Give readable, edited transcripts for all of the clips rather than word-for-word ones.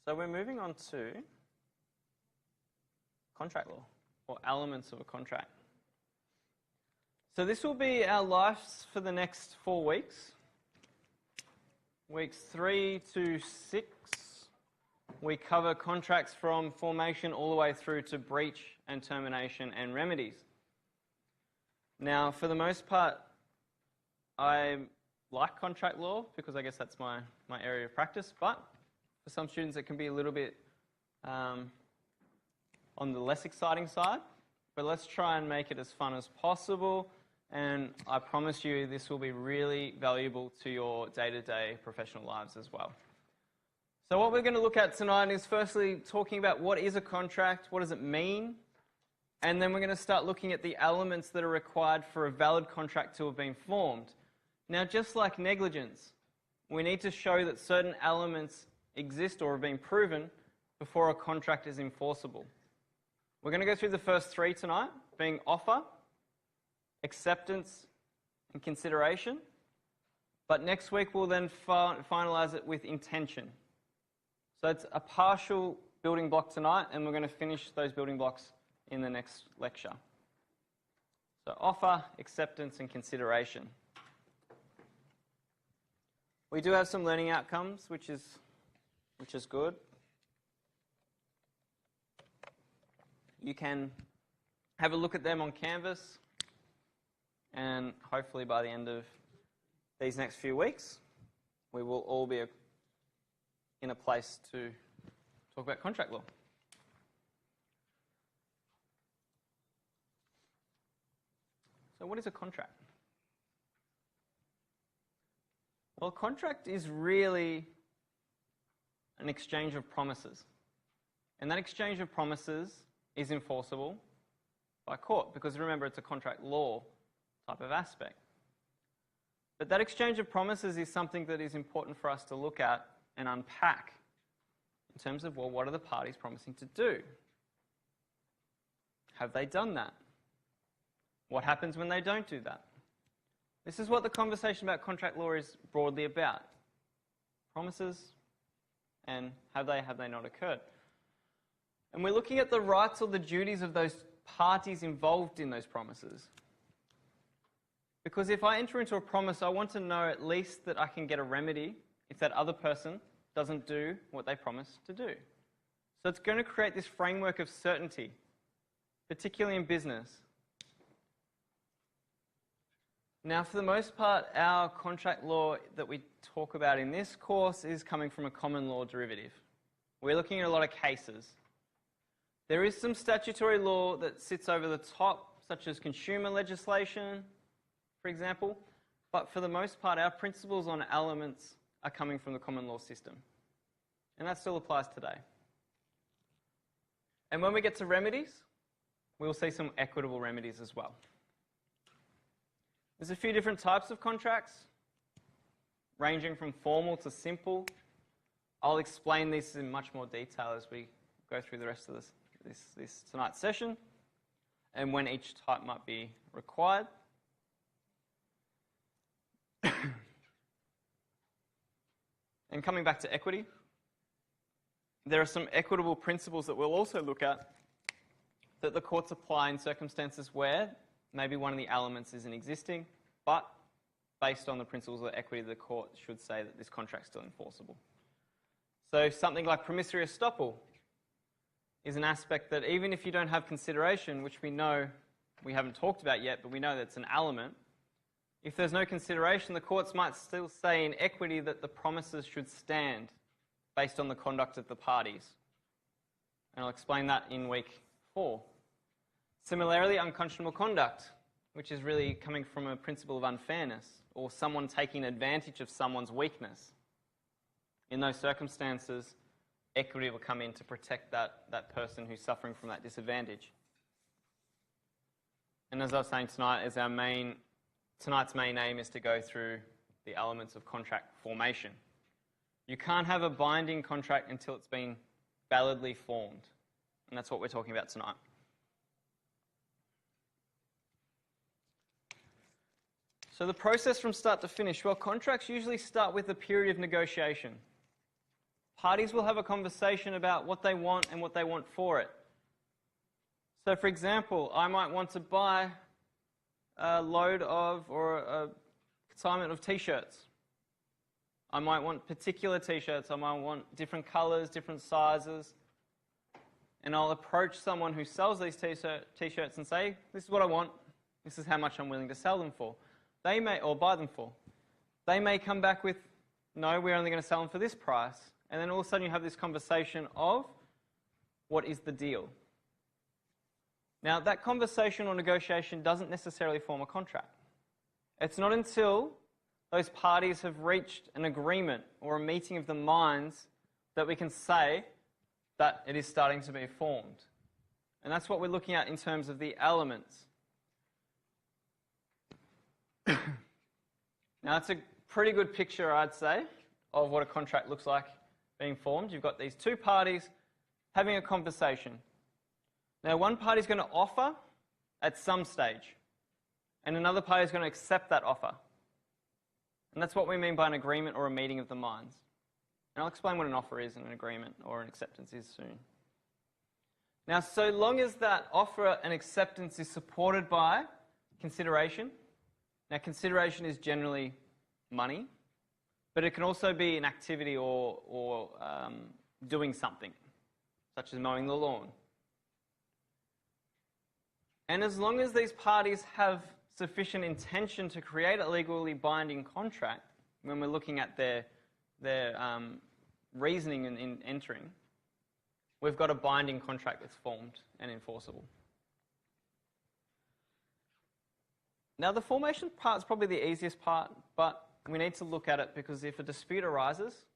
So we're moving on to contract law, or elements of a contract. So this will be our lives for the next 4 weeks. Weeks 3 to 6, we cover contracts from formation all the way through to breach and termination and remedies. Now, for the most part, I like contract law because I guess that's my area of practice, but for some students it can be a little bit on the less exciting side. But let's try and make it as fun as possible, and I promise you this will be really valuable to your day-to-day professional lives as well. So what we're going to look at tonight is firstly talking about what is a contract, what does it mean, and then we're going to start looking at the elements that are required for a valid contract to have been formed. Now, just like negligence, we need to show that certain elements exist or have been proven before a contract is enforceable. We're going to go through the first 3 tonight, being offer, acceptance, and consideration. But next week we'll then finalise it with intention. So it's a partial building block tonight, and we're going to finish those building blocks in the next lecture. So offer, acceptance, and consideration. We do have some learning outcomes, which is good. You can have a look at them on Canvas, and hopefully by the end of these next few weeks, we will all be in a place to talk about contract law. So what is a contract? Well, a contract is really an exchange of promises. And that exchange of promises is enforceable by court, because remember, it's a contract law type of aspect. But that exchange of promises is something that is important for us to look at and unpack in terms of, well, what are the parties promising to do? Have they done that? What happens when they don't do that? This is what the conversation about contract law is broadly about. Promises, and have they not occurred? And we're looking at the rights or the duties of those parties involved in those promises. Because if I enter into a promise, I want to know at least that I can get a remedy if that other person doesn't do what they promised to do. So it's going to create this framework of certainty, particularly in business. Now, for the most part, our contract law that we talk about in this course is coming from a common law derivative. We're looking at a lot of cases. There is some statutory law that sits over the top, such as consumer legislation, for example, but for the most part, our principles on elements are coming from the common law system. And that still applies today. And when we get to remedies, we'll see some equitable remedies as well. There's a few different types of contracts, ranging from formal to simple. I'll explain this in much more detail as we go through the rest of this tonight's session, and when each type might be required. And coming back to equity, there are some equitable principles that we'll also look at that the courts apply in circumstances where maybe one of the elements isn't existing, but based on the principles of equity, the court should say that this contract is still enforceable. So something like promissory estoppel is an aspect that even if you don't have consideration, which we know we haven't talked about yet, but we know that's an element, if there's no consideration, the courts might still say in equity that the promises should stand based on the conduct of the parties. And I'll explain that in week 4. Similarly, unconscionable conduct, which is really coming from a principle of unfairness, or someone taking advantage of someone's weakness. In those circumstances, equity will come in to protect that person who's suffering from that disadvantage. And as I was saying tonight, tonight's main aim is to go through the elements of contract formation. You can't have a binding contract until it's been validly formed. And that's what we're talking about tonight. So the process from start to finish, well, contracts usually start with a period of negotiation. parties will have a conversation about what they want and what they want for it. So for example, I might want to buy a load of or a consignment of t-shirts. I might want particular t-shirts, I might want different colors, different sizes, and I'll approach someone who sells these t-shirts and say, this is what I want, this is how much I'm willing to sell them for. They may, or buy them for. They may come back with, no, we're only going to sell them for this price. And then all of a sudden you have this conversation of, what is the deal? Now, that conversation or negotiation doesn't necessarily form a contract. It's not until those parties have reached an agreement or a meeting of the minds that we can say that it is starting to be formed. And that's what we're looking at in terms of the elements. Now, it's a pretty good picture, I'd say, of what a contract looks like being formed. You've got these two parties having a conversation. Now, one party is going to offer at some stage, and another party is going to accept that offer. And that's what we mean by an agreement or a meeting of the minds. And I'll explain what an offer is and an agreement or an acceptance is soon. Now, so long as that offer and acceptance is supported by consideration. Now, consideration is generally money, but it can also be an activity or doing something, such as mowing the lawn. And as long as these parties have sufficient intention to create a legally binding contract, when we're looking at their reasoning in entering, we've got a binding contract that's formed and enforceable. Now, the formation part is probably the easiest part, but we need to look at it because if a dispute arises,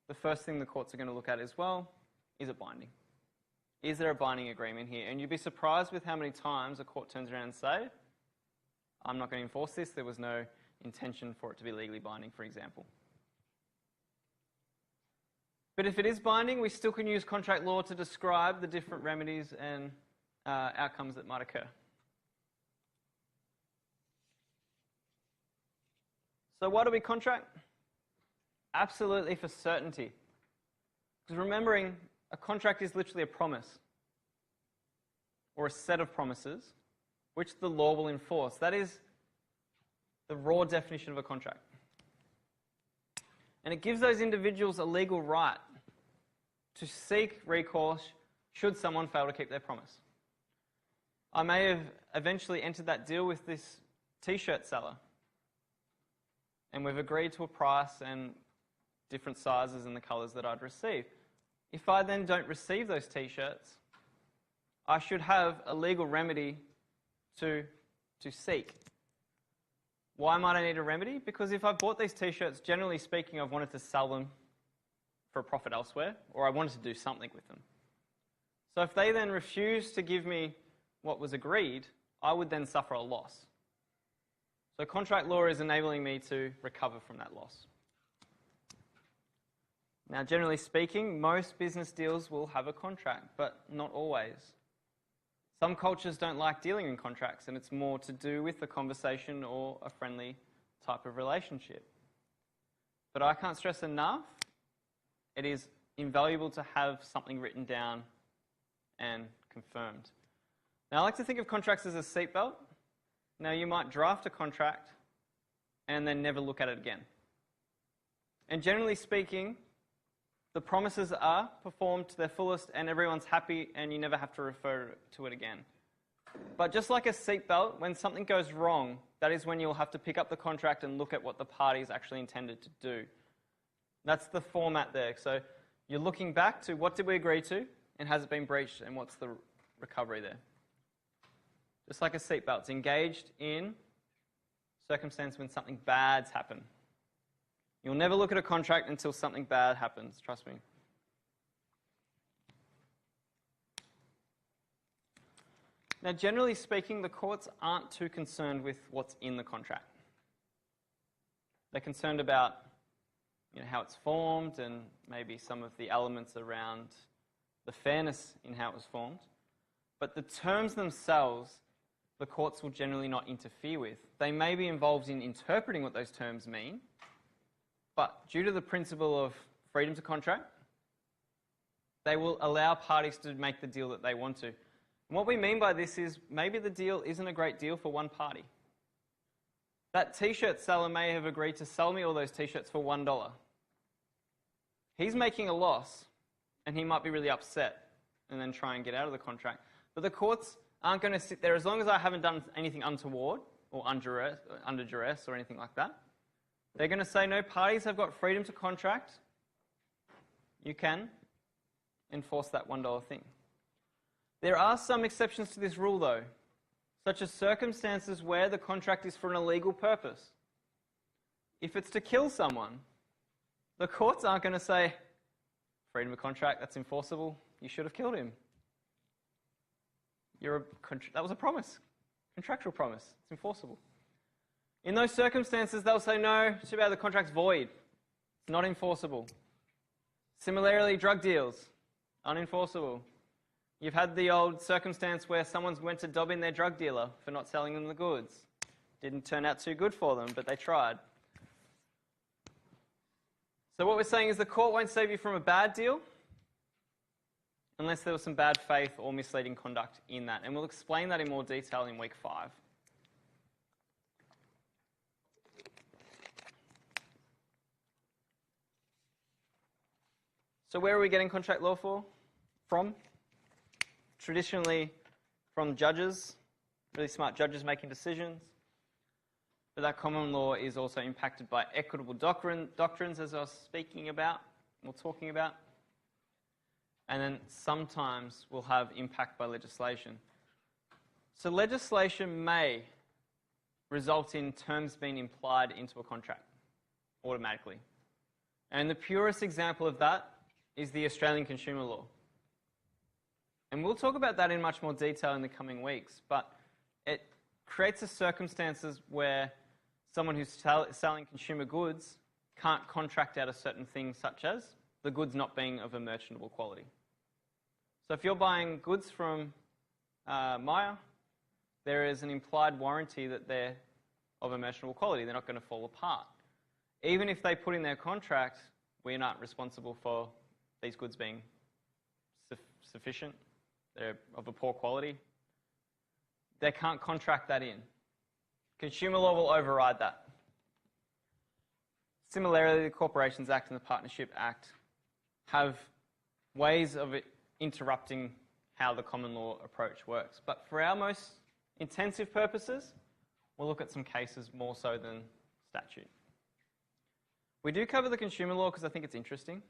the first thing the courts are going to look at is, well, is it binding? Is there a binding agreement here? And you'd be surprised with how many times a court turns around and say, I'm not going to enforce this, there was no intention for it to be legally binding, for example. But if it is binding, we still can use contract law to describe the different remedies and outcomes that might occur. So why do we contract? Absolutely for certainty. Because remembering, a contract is literally a promise or a set of promises which the law will enforce. That is the raw definition of a contract. And it gives those individuals a legal right to seek recourse should someone fail to keep their promise. I may have eventually entered that deal with this t-shirt seller, and we've agreed to a price and different sizes and the colours that I'd receive. If I then don't receive those t-shirts, I should have a legal remedy to seek. Why might I need a remedy? Because if I bought these t-shirts, generally speaking, I've wanted to sell them for a profit elsewhere, or I wanted to do something with them. So if they then refuse to give me what was agreed, I would then suffer a loss. So contract law is enabling me to recover from that loss. Now, generally speaking, most business deals will have a contract, but not always. Some cultures don't like dealing in contracts, and it's more to do with the conversation or a friendly type of relationship. But I can't stress enough, it is invaluable to have something written down and confirmed. Now, I like to think of contracts as a seatbelt. Now, you might draft a contract and then never look at it again. And generally speaking, the promises are performed to their fullest and everyone's happy and you never have to refer to it again. But just like a seatbelt, when something goes wrong, that is when you'll have to pick up the contract and look at what the parties actually intended to do. That's the format there. So you're looking back to what did we agree to and has it been breached and what's the recovery there. Just like a seatbelt, it's engaged in circumstance when something bad's happened. You'll never look at a contract until something bad happens, trust me. Now, generally speaking, the courts aren't too concerned with what's in the contract. They're concerned about how it's formed and maybe some of the elements around the fairness in how it was formed. But the terms themselves, the courts will generally not interfere with. They may be involved in interpreting what those terms mean, but due to the principle of freedom to contract They will allow parties to make the deal that they want to. And what we mean by this is maybe the deal isn't a great deal for one party. That t-shirt seller may have agreed to sell me all those t-shirts for $1. He's making a loss, and he might be really upset and then try and get out of the contract. But the courts aren't going to sit there as long as I haven't done anything untoward or under duress or anything like that. They're going to say, no, parties have got freedom to contract. You can enforce that $1 thing. There are some exceptions to this rule, though, such as circumstances where the contract is for an illegal purpose. If it's to kill someone, the courts aren't going to say, freedom of contract, that's enforceable, you should have killed him. That was a promise, contractual promise, it's enforceable. In those circumstances, they'll say, no, too bad, the contract's void, it's not enforceable. Similarly, drug deals, unenforceable. You've had the old circumstance where someone's went to dob in their drug dealer for not selling them the goods. Didn't turn out too good for them, but they tried. So what we're saying is the court won't save you from a bad deal unless there was some bad faith or misleading conduct in that. And we'll explain that in more detail in week 5. So where are we getting contract law from? Traditionally from judges, really smart judges making decisions. But that common law is also impacted by equitable doctrines, as I was speaking about, or talking about. And then sometimes we'll have impact by legislation. So legislation may result in terms being implied into a contract automatically. And the purest example of that is the Australian consumer law. And we'll talk about that in much more detail in the coming weeks, but it creates the circumstances where someone who's selling consumer goods can't contract out a certain thing, such as the goods not being of a merchantable quality. So if you're buying goods from Myer, there is an implied warranty that they're of a merchantable quality. They're not going to fall apart. Even if they put in their contract, we're not responsible for these goods being sufficient, they're of a poor quality, they can't contract that in. Consumer law will override that. Similarly, the Corporations Act and the Partnership Act have ways of interrupting how the common law approach works. But for our most intensive purposes, we'll look at some cases more so than statute. We do cover the consumer law because I think it's interesting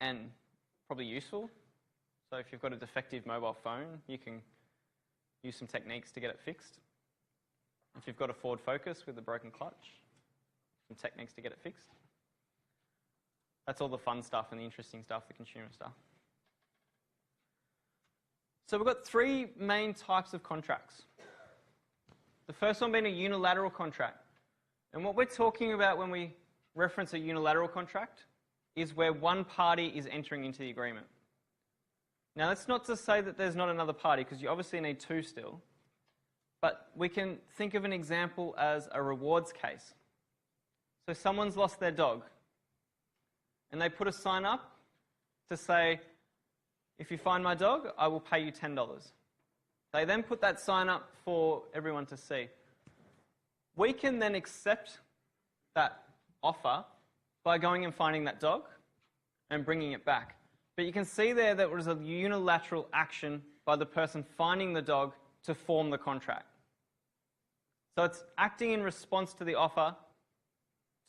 and probably useful. So if you've got a defective mobile phone, you can use some techniques to get it fixed. If you've got a Ford Focus with a broken clutch, some techniques to get it fixed. That's all the fun stuff and the interesting stuff, the consumer stuff. So we've got 3 main types of contracts. The first one being a unilateral contract. And what we're talking about when we reference a unilateral contract is where one party is entering into the agreement. Now, that's not to say that there's not another party, because you obviously need 2 still. But we can think of an example as a rewards case. So someone's lost their dog, and they put a sign up to say, if you find my dog, I will pay you $10. They then put that sign up for everyone to see. We can then accept that offer by going and finding that dog and bringing it back. But you can see there that it was a unilateral action by the person finding the dog to form the contract. So it's acting in response to the offer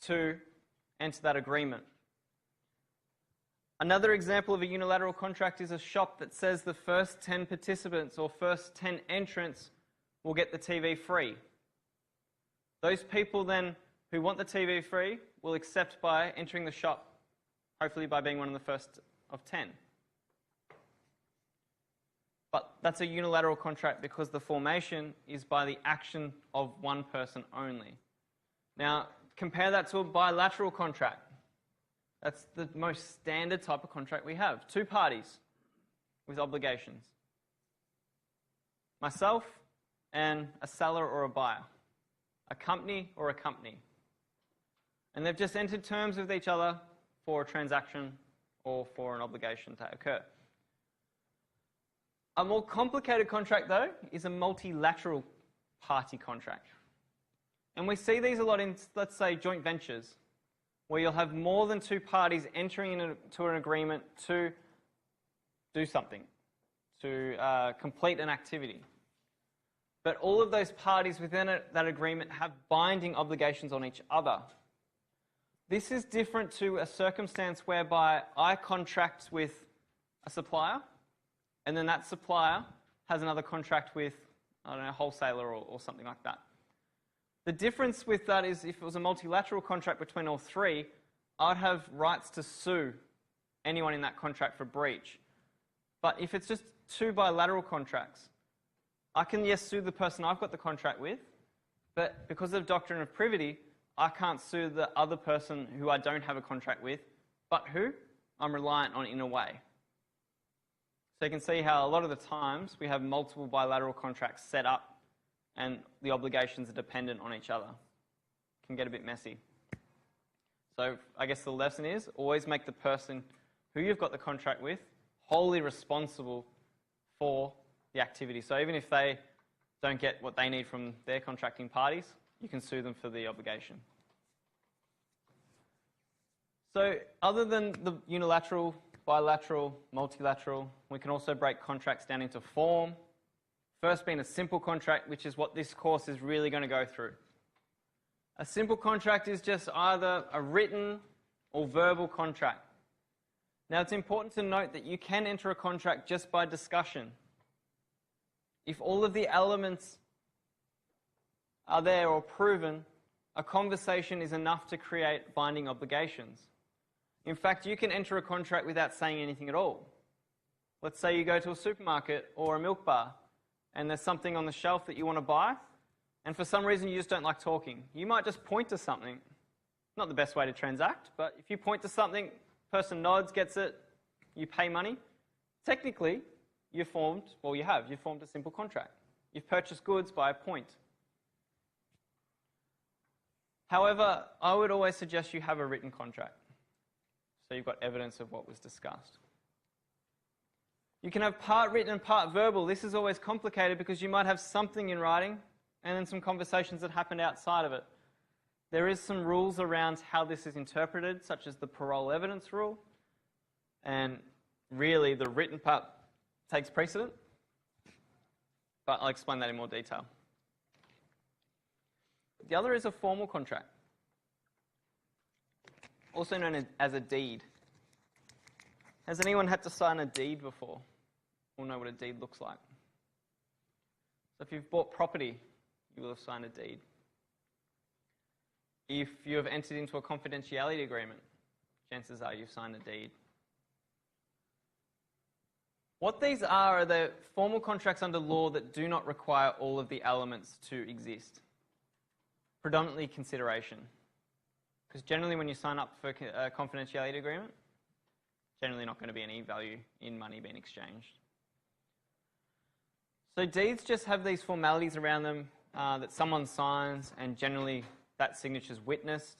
to enter that agreement. Another example of a unilateral contract is a shop that says the first 10 participants or first 10 entrants will get the TV free. Those people then who want the TV free will accept by entering the shop, hopefully by being one of the first of 10. But that's a unilateral contract because the formation is by the action of one person only. Now, compare that to a bilateral contract. That's the most standard type of contract we have. 2 parties with obligations. Myself and a seller or a buyer. A company or a company. And they've just entered terms with each other for a transaction or for an obligation to occur. A more complicated contract, though, is a multilateral party contract. And we see these a lot in, let's say, joint ventures, where you'll have more than two parties entering into an agreement to do something, to complete an activity. But all of those parties within that agreement have binding obligations on each other. This is different to a circumstance whereby I contract with a supplier, and then that supplier has another contract with, I don't know, a wholesaler or something like that. The difference with that is if it was a multilateral contract between all three, I'd have rights to sue anyone in that contract for breach. But if it's just two bilateral contracts, I can, yes, sue the person I've got the contract with, but because of doctrine of privity, I can't sue the other person who I don't have a contract with, but who I'm reliant on in a way. So you can see how a lot of the times we have multiple bilateral contracts set up and the obligations are dependent on each other. It can get a bit messy. So I guess the lesson is always make the person who you've got the contract with wholly responsible for the activity. So even if they don't get what they need from their contracting parties, you can sue them for the obligation. So other than the unilateral, bilateral, multilateral, we can also break contracts down into form. First being a simple contract, which is what this course is really going to go through. A simple contract is just either a written or verbal contract. Now it's important to note that you can enter a contract just by discussion. If all of the elements are there or proven, a conversation is enough to create binding obligations. In fact, you can enter a contract without saying anything at all. Let's say you go to a supermarket or a milk bar and there's something on the shelf that you want to buy, and for some reason you just don't like talking. You might just point to something. Not the best way to transact, but if you point to something, person nods, gets it, you pay money, technically you've formed a simple contract. You've purchased goods by a point. However, I would always suggest you have a written contract, so you've got evidence of what was discussed. You can have part written and part verbal. This is always complicated because you might have something in writing and then some conversations that happened outside of it. There is some rules around how this is interpreted, such as the parole evidence rule, and really the written part takes precedent, but I'll explain that in more detail. The other is a formal contract, also known as a deed. Has anyone had to sign a deed before, or know what a deed looks like? So if you've bought property, you will have signed a deed. If you have entered into a confidentiality agreement, chances are you've signed a deed. What these are the formal contracts under law that do not require all of the elements to exist. Predominantly consideration. Because generally when you sign up for a confidentiality agreement, generally not going to be any value in money being exchanged. So deeds just have these formalities around them that someone signs, and generally that signature is witnessed.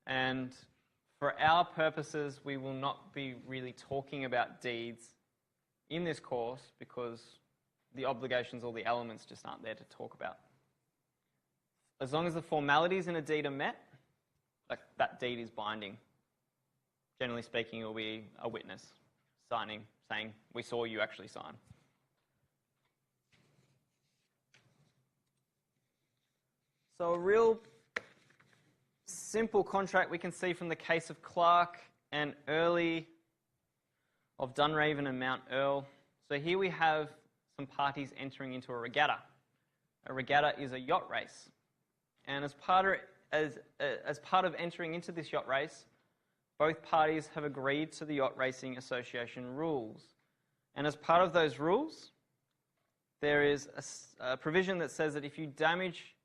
And for our purposes, we will not be really talking about deeds in this course because the obligations or the elements just aren't there to talk about. As long as the formalities in a deed are met, that deed is binding. Generally speaking, it will be a witness signing, saying, we saw you actually sign. So a real simple contract we can see from the case of Clark and Early of Dunraven and Mount Earl. So here we have some parties entering into a regatta. A regatta is a yacht race. And as part of entering into this yacht race, both parties have agreed to the Yacht Racing Association rules. And as part of those rules, there is a provision that says that if you damage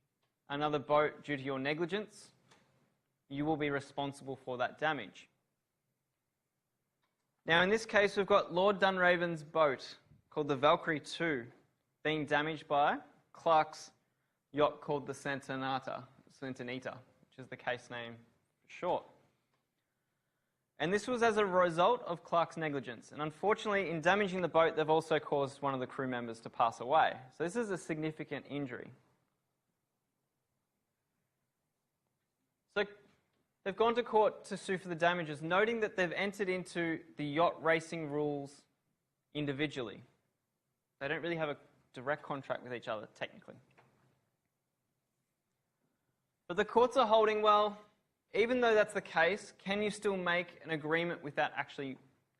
another boat due to your negligence, you will be responsible for that damage. Now in this case, we've got Lord Dunraven's boat, called the Valkyrie II, being damaged by Clark's yacht called the Santanita, which is the case name for short. And this was as a result of Clark's negligence. And unfortunately, in damaging the boat, they've also caused one of the crew members to pass away. So this is a significant injury. So they've gone to court to sue for the damages, noting that they've entered into the yacht racing rules individually. They don't really have a direct contract with each other, technically. But the courts are holding, well, even though that's the case, can you still make an agreement without actually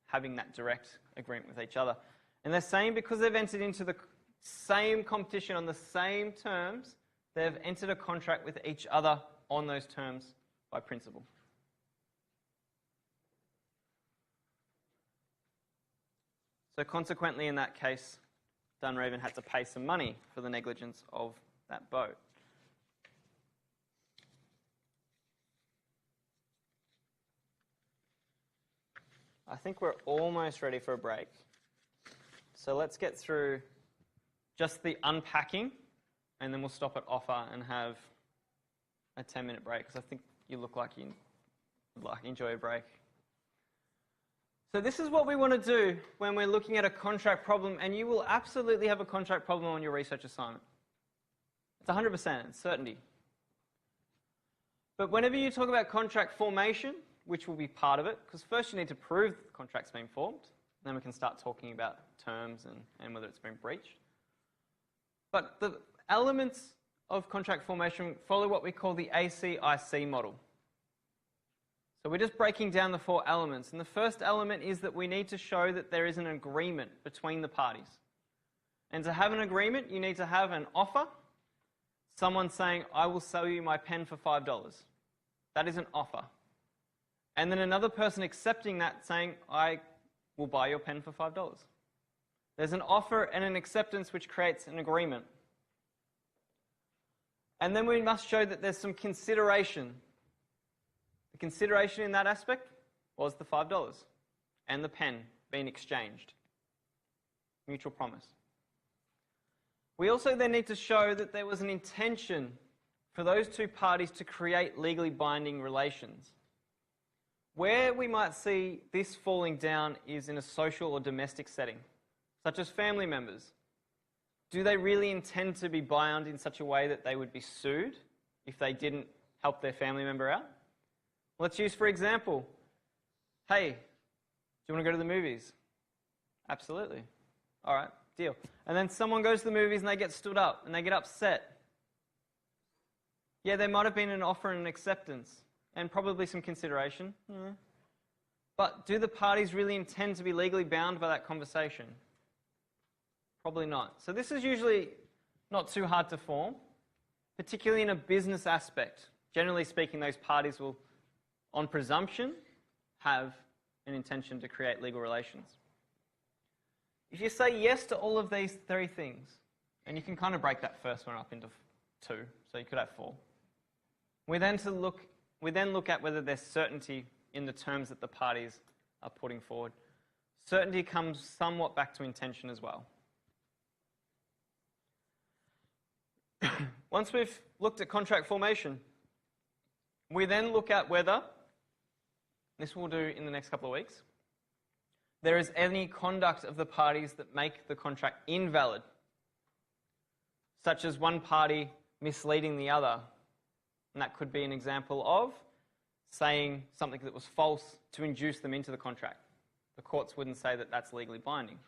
having that direct agreement with each other? And they're saying because they've entered into the same competition on the same terms, they've entered a contract with each other on those terms by principle. So consequently, in that case, Dunraven had to pay some money for the negligence of that boat. I think we're almost ready for a break. So let's get through just the unpacking, and then we'll stop at offer and have a 10-minute break, because I think you look like you would enjoy a break. So this is what we want to do when we're looking at a contract problem, and you will absolutely have a contract problem on your research assignment. It's 100%, it's certainty. But whenever you talk about contract formation, which will be part of it, because first you need to prove that the contract's been formed, then we can start talking about terms and whether it's been breached. But the elements of contract formation follow what we call the ACIC model. So we're just breaking down the 4 elements. And the first element is that we need to show that there is an agreement between the parties. And to have an agreement, you need to have an offer, someone saying, I will sell you my pen for $5. That is an offer. And then another person accepting that, saying, I will buy your pen for $5. There's an offer and an acceptance which creates an agreement. And then we must show that there's some consideration. The consideration in that aspect was the $5 and the pen being exchanged. Mutual promise. We also then need to show that there was an intention for those 2 parties to create legally binding relations. Where we might see this falling down is in a social or domestic setting, such as family members. Do they really intend to be bound in such a way that they would be sued if they didn't help their family member out? Let's use, for example, hey, do you want to go to the movies? Absolutely. All right, deal. And then someone goes to the movies and they get stood up and they get upset. Yeah, there might have been an offer and an acceptance, and probably some consideration. Yeah. But do the parties really intend to be legally bound by that conversation? Probably not. So this is usually not too hard to form, particularly in a business aspect. Generally speaking, those parties will, on presumption, have an intention to create legal relations. If you say yes to all of these 3 things, and you can kind of break that first one up into 2, so you could have 4. We then look at whether there's certainty in the terms that the parties are putting forward. Certainty comes somewhat back to intention as well. Once we've looked at contract formation, we then look at whether, this we'll do in the next couple of weeks, there is any conduct of the parties that make the contract invalid, such as one party misleading the other. And that could be an example of saying something that was false to induce them into the contract. The courts wouldn't say that that's legally binding.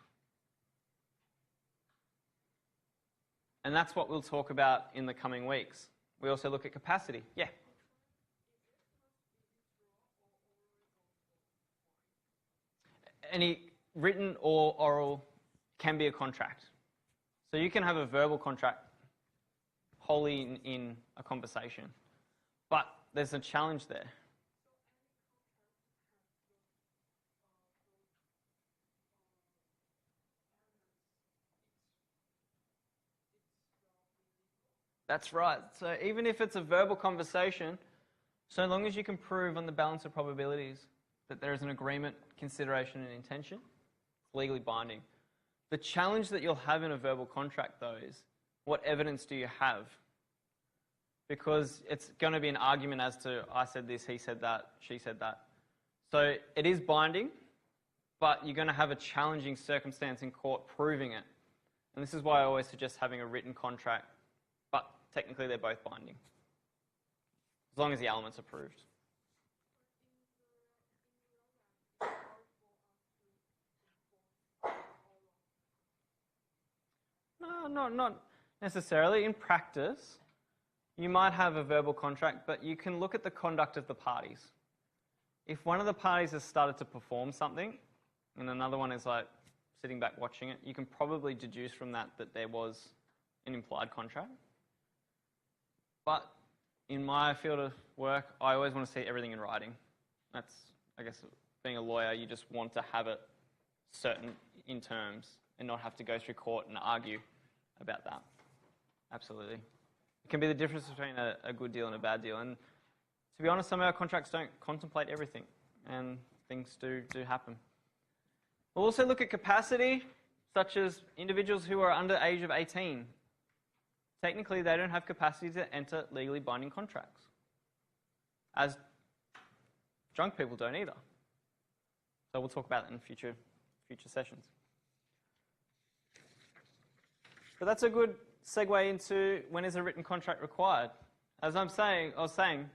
And that's what we'll talk about in the coming weeks. We also look at capacity. Yeah. Any written or oral can be a contract. So you can have a verbal contract wholly in a conversation. But there's a challenge there. That's right. So even if it's a verbal conversation, so long as you can prove on the balance of probabilities that there is an agreement, consideration, and intention, it's legally binding. The challenge that you'll have in a verbal contract, though, is what evidence do you have? Because it's going to be an argument as to, I said this, he said that, she said that. So it is binding, but you're going to have a challenging circumstance in court proving it. And this is why I always suggest having a written contract, but technically they're both binding, as long as the elements are proved. No, not necessarily. In practice, you might have a verbal contract, but you can look at the conduct of the parties. If one of the parties has started to perform something, and another one is like sitting back watching it, you can probably deduce from that that there was an implied contract. But in my field of work, I always want to see everything in writing. That's, I guess, being a lawyer, you just want to have it certain in terms and not have to go through court and argue about that. Absolutely. It can be the difference between a good deal and a bad deal. And to be honest, some of our contracts don't contemplate everything, and things do happen. We'll also look at capacity, such as individuals who are under the age of 18. Technically, they don't have capacity to enter legally binding contracts, as drunk people don't either. So we'll talk about that in future sessions. But that's a good segue into when is a written contract required. As I was saying,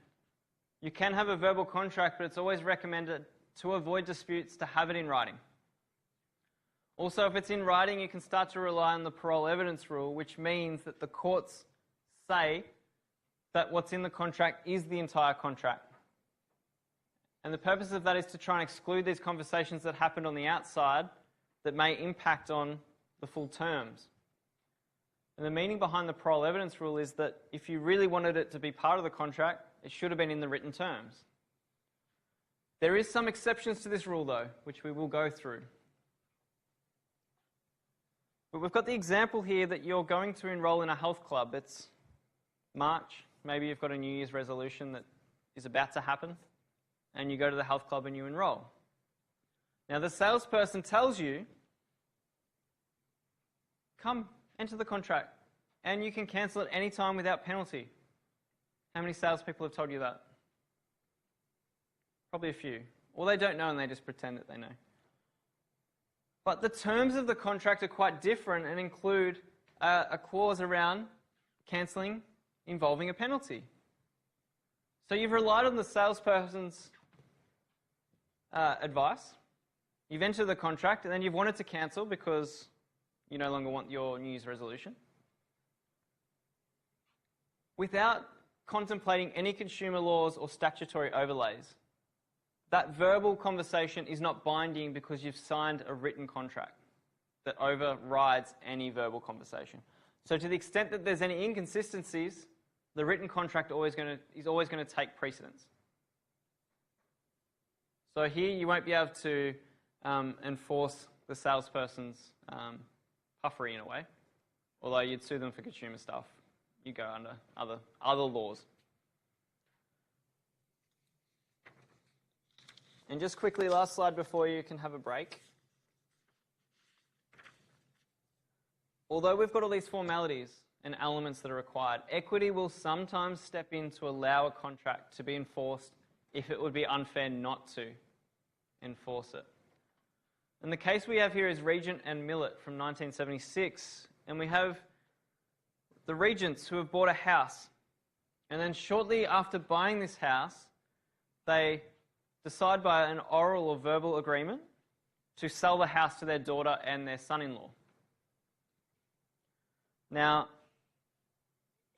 you can have a verbal contract, but it's always recommended to avoid disputes to have it in writing. Also, if it's in writing, you can start to rely on the parole evidence rule, which means that the courts say that what's in the contract is the entire contract. And the purpose of that is to try and exclude these conversations that happened on the outside that may impact on the full terms. And the meaning behind the parole evidence rule is that if you really wanted it to be part of the contract, it should have been in the written terms. There is some exceptions to this rule, though, which we will go through. But we've got the example here that you're going to enroll in a health club. It's March. Maybe you've got a New Year's resolution that is about to happen, and you go to the health club and you enroll. Now, the salesperson tells you, come, enter the contract, and you can cancel at any time without penalty. How many salespeople have told you that? Probably a few. Or they don't know and they just pretend that they know. But the terms of the contract are quite different and include a clause around cancelling involving a penalty. So you've relied on the salesperson's advice. You've entered the contract and then you've wanted to cancel because you no longer want your New Year's resolution. Without contemplating any consumer laws or statutory overlays, that verbal conversation is not binding because you've signed a written contract that overrides any verbal conversation. So to the extent that there's any inconsistencies, the written contract is always going to take precedence. So here you won't be able to enforce the salesperson's puffery in a way, although you'd sue them for consumer stuff. You go under other laws. And just quickly, last slide before you can have a break. Although we've got all these formalities and elements that are required, equity will sometimes step in to allow a contract to be enforced if it would be unfair not to enforce it. And the case we have here is Regent and Millett from 1976, and we have the Regents who have bought a house, and then shortly after buying this house, they decide by an oral or verbal agreement to sell the house to their daughter and their son-in-law. Now,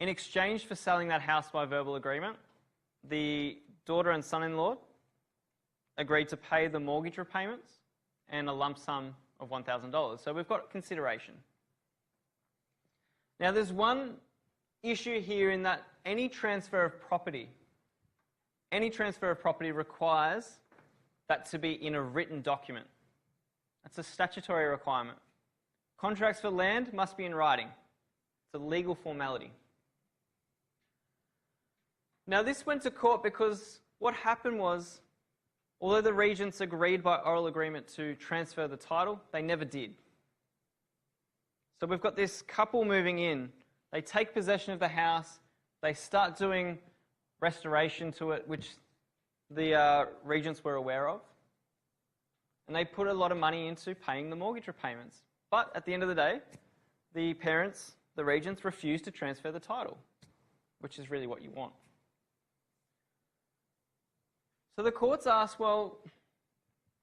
in exchange for selling that house by verbal agreement, the daughter and son-in-law agreed to pay the mortgage repayments and a lump sum of $1,000. So we've got consideration. Now, there's one issue here in that any transfer of property requires that to be in a written document. That's a statutory requirement. Contracts for land must be in writing. It's a legal formality. Now, this went to court because what happened was, although the Regents agreed by oral agreement to transfer the title, they never did. So we've got this couple moving in. They take possession of the house. They start doing restoration to it, which the regents were aware of. And they put a lot of money into paying the mortgage repayments. But at the end of the day, the parents, the regents, refused to transfer the title, which is really what you want. So the courts asked, well,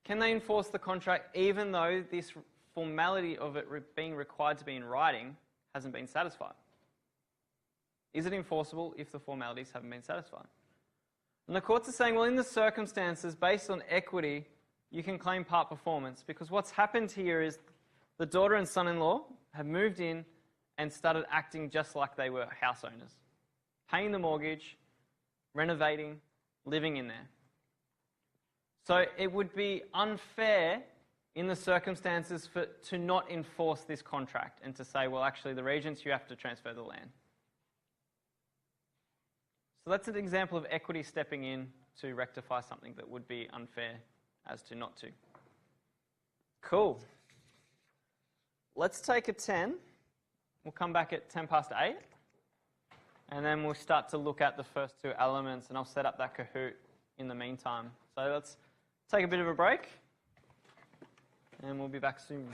can they enforce the contract even though this formality of it being required to be in writing hasn't been satisfied? Is it enforceable if the formalities haven't been satisfied? And the courts are saying, well, in the circumstances, based on equity, you can claim part performance, because what's happened here is the daughter and son-in-law have moved in and started acting just like they were house owners, paying the mortgage, renovating, living in there. So it would be unfair in the circumstances to not enforce this contract and to say, well, actually, the regents, you have to transfer the land. So that's an example of equity stepping in to rectify something that would be unfair as to not to. Cool. Let's take a 10. We'll come back at 8:10, and then we'll start to look at the first two elements, and I'll set up that Kahoot in the meantime. So let's take a bit of a break, and we'll be back soon.